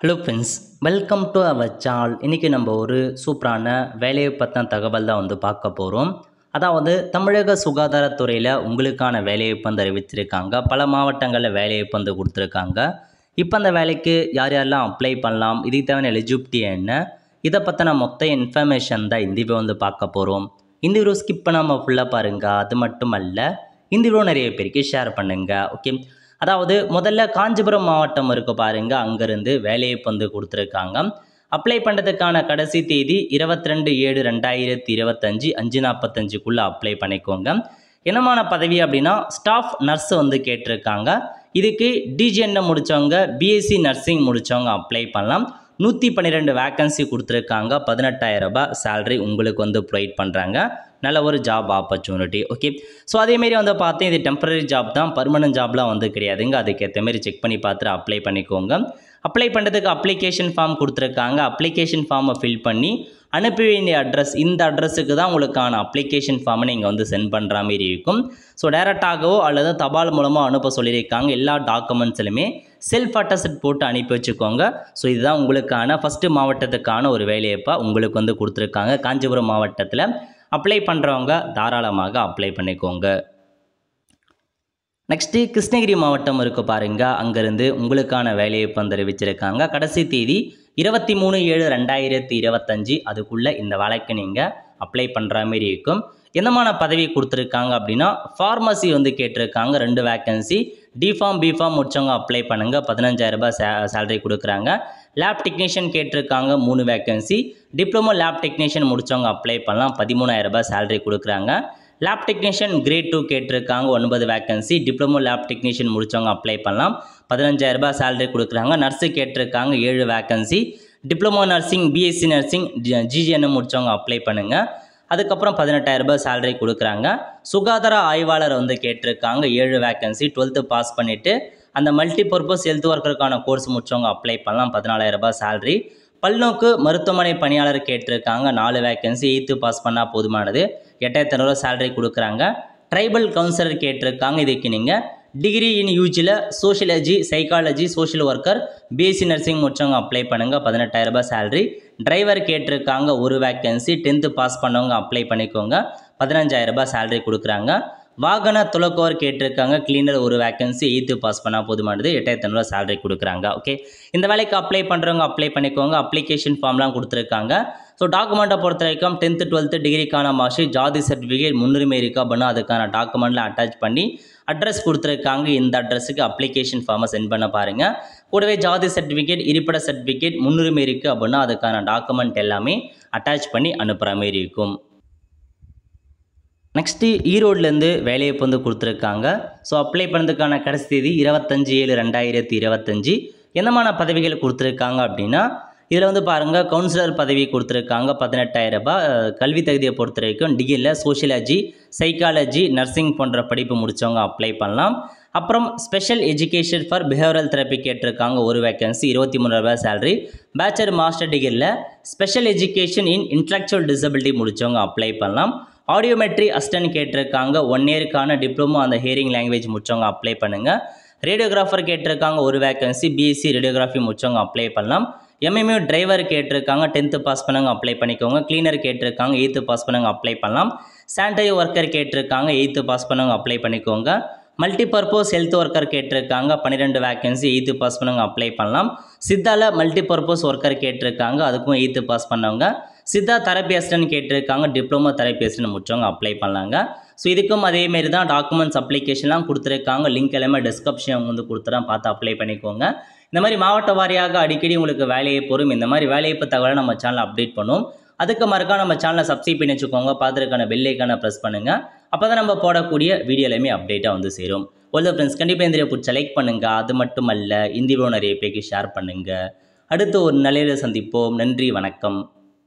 Hello friends, welcome to our channel. இன்றைக்கி நம்ம ஒரு சூப்பரான வேலையை பற்றின தகவல் தான் பார்க்க போகிறோம். அதாவது தமிழக சுகாதாரத்துறையில் உங்களுக்கான வேலைவாய்ப்பு அறிவிச்சிருக்காங்க. பல மாவட்டங்களில் வேலைவாய்ப்பு கொடுத்துருக்காங்க. இப்போ அந்த வேலைக்கு யார் யாரெல்லாம் அப்ளை பண்ணலாம், இதுக்கு தேவையான எலிஜிபிலிட்டி என்ன, இதை பற்றின மொத்த இன்ஃபர்மேஷன் தான் இந்த வீடியோ பார்க்க போகிறோம். இந்த வீடியோ ஸ்கிப் பண்ணாமல் ஃபுல்லாக பாருங்கள். அது மட்டும் அல்ல, இந்த வீடியோ நிறைய பேருக்கு ஷேர் பண்ணுங்கள். ஓகே, அதாவது முதல்ல காஞ்சிபுரம் மாவட்டம் இருக்குது பாருங்கள், அங்கேருந்து வேலைவாய்ப்பு கொடுத்துருக்காங்க. அப்ளை பண்ணுறதுக்கான கடைசி தேதி 22/7/2025 5:45 அப்ளை பண்ணிக்கோங்க. என்னமான பதவி அப்படின்னா ஸ்டாஃப் நர்ஸ் கேட்டிருக்காங்க. இதுக்கு டிஜிஎன்எம் முடித்தவங்க, பிஎஸ்சி நர்சிங் முடித்தவங்க அப்ளை பண்ணலாம். 112 வேக்கன்சி கொடுத்துருக்காங்க. 18,000 ரூபாய் சேலரி உங்களுக்கு ப்ரொவைட் பண்ணுறாங்க. நல்ல ஒரு ஜாப் ஆப்பர்ச்சுனிட்டி. ஓகே, ஸோ அதேமாரி பார்த்தேன், இது டெம்பரரி ஜாப் தான், பர்மனன்ட் ஜாப்லாம் கிடையாதுங்க. அதுக்கேற்ற மாரி செக் பண்ணி பார்த்துட்டு அப்ளை பண்ணிக்கோங்க. அப்ளை பண்ணுறதுக்கு அப்ளிகேஷன் ஃபார்ம் கொடுத்துருக்காங்க. அப்ளிகேஷன் ஃபார்மை ஃபில் பண்ணி அனுப்ப வேண்டிய அட்ரஸ், இந்த அட்ரஸுக்கு தான் உங்களுக்கான அப்ளிகேஷன் ஃபார்மை நீங்கள் சென்ட் பண்ணுற மாரி இருக்கும். ஸோ டேரெக்டாகவோ அல்லது தபால் மூலமாக அனுப்ப சொல்லியிருக்காங்க. எல்லா டாக்குமெண்ட்ஸ்லையுமே செல்ஃப் அட்டஸ்ட் போட்டு அனுப்பி வச்சுக்கோங்க. ஸோ இதுதான் உங்களுக்கான ஃபஸ்ட்டு மாவட்டத்துக்கான ஒரு வேலையப்பா உங்களுக்கு கொடுத்துருக்காங்க. காஞ்சிபுரம் மாவட்டத்தில் அப்ளை பண்ணுறவங்க தாராளமாக அப்ளை பண்ணிக்கோங்க. நெக்ஸ்ட்டு கிருஷ்ணகிரி மாவட்டம் இருக்குது பாருங்கள், அங்கேருந்து உங்களுக்கான வேலைவாய்ப்பு அறிவிச்சிருக்காங்க. கடைசி தேதி 23/7/2025 அதுக்குள்ளே இந்த வேலைக்கு நீங்கள் அப்ளை பண்ணுற மாரி இருக்கும். என்னமான பதவி கொடுத்துருக்காங்க அப்படின்னா ஃபார்மசி கேட்டிருக்காங்க. 2 வேக்கன்சி. டிஃபார்ம் பிஃபார்ம் முடிச்சவங்க அப்ளை பண்ணுங்கள். 15,000 ரூபாய் சேலரி கொடுக்குறாங்க. லேப் டெக்னீஷியன் கேட்டிருக்காங்க. 3 வேக்கன்சி. டிப்ளமோ லேப் டெக்னீஷியன் முடித்தவங்க அப்ளை பண்ணலாம். 13,000 ரூபாய் சேலரி கொடுக்குறாங்க. லேப் டெக்னீஷியன் கிரேட் 2 கேட்டிருக்காங்க. 9 வேக்கன்சி. டிப்ளமோ லேப் டெக்னீஷியன் முடித்தவங்க அப்ளை பண்ணலாம். 15,000 ரூபாய் சேலரி கொடுக்குறாங்க. நர்ஸு கேட்டிருக்காங்க. 7 vacancy. Diploma nursing, BSc nursing, GGNM முடித்தவங்க அப்ளை பண்ணுங்கள். அதுக்கப்புறம் 18,000 ரூபாய் சேலரி கொடுக்குறாங்க. சுகாதார ஆய்வாளர் கேட்டிருக்காங்க. 7 வேக்கன்சி. 12th பாஸ் பண்ணிவிட்டு அந்த மல்டி பர்பஸ் ஹெல்த் ஒர்க்கருக்கான கோர்ஸ் முடித்தவங்க அப்ளை பண்ணலாம். 14,000 ரூபாய் சேலரி. பல்நோக்கு மருத்துவமனை பணியாளர் கேட்டிருக்காங்க. 4 வேக்கன்சி. 8th பாஸ் பண்ணால் போதுமானது. 8,500 ரூபாய் சேலரி கொடுக்குறாங்க. ட்ரைபல் கவுன்சிலர் கேட்டிருக்காங்க. இதுக்கு நீங்கள் டிகிரி இன் யூஜியில் sociology, psychology, social worker, BSc nursing முடிச்சவங்க அப்ளை பண்ணுங்கள். 18,000 ரூபாய் சேலரி. டிரைவர் கேட்டிருக்காங்க. 1 வேக்கன்சி. 10th பாஸ் பண்ணவங்க அப்ளை பண்ணிக்கோங்க. 15,000 ரூபாய் சேலரி கொடுக்குறாங்க. வாகன துலக்கோர் கேட்டிருக்காங்க. Cleaner 1 vacancy. 8th பாஸ் பண்ணால் போதுமானது. 8,500 ரூபாய் சேலரி கொடுக்குறாங்க. ஓகே, இந்த வேலைக்கு அப்ளை பண்ணுறவங்க அப்ளை பண்ணிக்கோங்க. அப்ளிகேஷன் ஃபார்ம்லாம் கொடுத்துருக்காங்க. ஸோ டாக்குமெண்ட்டை பொறுத்த வரைக்கும் 10th 12th டிகிரிக்கான மார்க்ஷீட், ஜாதி சர்டிஃபிகேட் முன்னுரிமை இருக்கா அப்படின்னா அதுக்கான டாக்குமெண்ட்டில் அட்டாச் பண்ணி அட்ரஸ் கொடுத்துருக்காங்க. இந்த அட்ரஸுக்கு அப்ளிகேஷன் ஃபார்மை சென்ட் பண்ண பாருங்கள். கூடவே ஜாதி சர்டிஃபிகேட், இருப்பிட சர்டிஃபிகேட் முன்னுரிமை இருக்குது அப்படின்னா அதுக்கான டாக்குமெண்ட் எல்லாமே அட்டாச் பண்ணி அனுப்புகிற மாரி இருக்கும். நெக்ஸ்ட்டு ஈரோட்லேருந்து வேலைவாய்ப்பு கொடுத்துருக்காங்க. ஸோ அப்ளை பண்ணுறதுக்கான கடைசி தேதி 25/7/2025. என்னமான பதவிகள் கொடுத்துருக்காங்க அப்படின்னா இதில் பாருங்கள், கவுன்சிலர் பதவி கொடுத்துருக்காங்க. 18,000 ரூபாய். கல்வி தகுதியை பொறுத்த வரைக்கும் டிகிரியில் சோஷியலஜி, சைக்காலஜி, நர்சிங் போன்ற படிப்பு முடித்தவங்க அப்ளை பண்ணலாம். அப்புறம் special education for behavioural therapy கேட்டிருக்காங்க. 1 வேக்கன்சி. 23,000 ரூபாய் சேலரி. பேச்சுலர் மாஸ்டர் டிகிரியில் special education in intellectual disability முடித்தவங்க அப்ளை பண்ணலாம். ஆடியோமெட்ரி அசிஸ்டன்ட் கேட்டிருக்காங்க. 1 இயருக்கான டிப்ளமோ அந்த ஹியரிங் லாங்குவேஜ் முடித்தவங்க அப்ளை பண்ணுங்கள். ரேடியோகிராஃபர் கேட்டிருக்காங்க. 1 வேக்கன்சி. பிஎஸ்சி ரேடியோகிராஃபி முடித்தவங்க அப்ளை பண்ணலாம். எம்எம்யூ டிரைவர் கேட்டிருக்காங்க. 10th பாஸ் பண்ணவங்க அப்ளை பண்ணிக்கோங்க. கிளீனர் கேட்டிருக்காங்க. 8th பாஸ் பண்ணவங்க அப்ளை பண்ணலாம். சானிட்டரி ஒர்க்கர் கேட்டிருக்காங்க. 8th பாஸ் பண்ணவங்க அப்ளை பண்ணிக்கோங்க. மல்டிபர்பஸ் ஹெல்த் ஒர்க்கர் கேட்டிருக்காங்க. 12 வேக்கன்சி. 8th பாஸ் பண்ணவங்க அப்ளை பண்ணலாம். சித்தால மல்டிபர்பஸ் ஒர்க்கர் கேட்டிருக்காங்க. அதுக்கும் 8th பாஸ் பண்ணவங்க. சித்தா தெரப்பி அசிஸ்டன்ட் கேட்டிருக்காங்க. டிப்ளமோ தெரப்பி அசிஸ்டன்ட் முடிச்சவங்க அப்ளை பண்ணலாங்க. ஸோ இதுக்கும் அதேமாரி தான் டாக்குமெண்ட்ஸ் அப்ளிகேஷன்லாம் கொடுத்துருக்காங்க. லிங்க் எல்லாமே டிஸ்கிரிப்ஷன் கொடுத்துறேன், பார்த்து அப்ளை பண்ணிக்கோங்க. இந்த மாதிரி மாவட்ட வாரியாக அடிக்கடி உங்களுக்கு வேலைவாய்ப்பு வரும். இந்த மாதிரி வேலைவாய்ப்பு தகவலை நம்ம சேனலில் அப்டேட் பண்ணுவோம். அதுக்கு மறக்காம நம்ம சேனலை சப்ஸ்கிரைப் பண்ணி வச்சுக்கோங்க. பார்த்துருக்கான பெல் ஐக்கானை ப்ரெஸ் பண்ணுங்கள். அப்போ தான் நம்ம போடக்கூடிய வீடியோ எல்லாமே அப்டேட்டாக சேரும். ஒரு ஃப்ரெண்ட்ஸ், கண்டிப்பாக இந்த வீடியோ பிடிச்ச லைக் பண்ணுங்கள். அது மட்டும் அல்ல, இந்த வீடியோ நிறைய பேருக்கு ஷேர் பண்ணுங்கள். அடுத்து ஒரு நல்ல சந்திப்போம். நன்றி, வணக்கம்.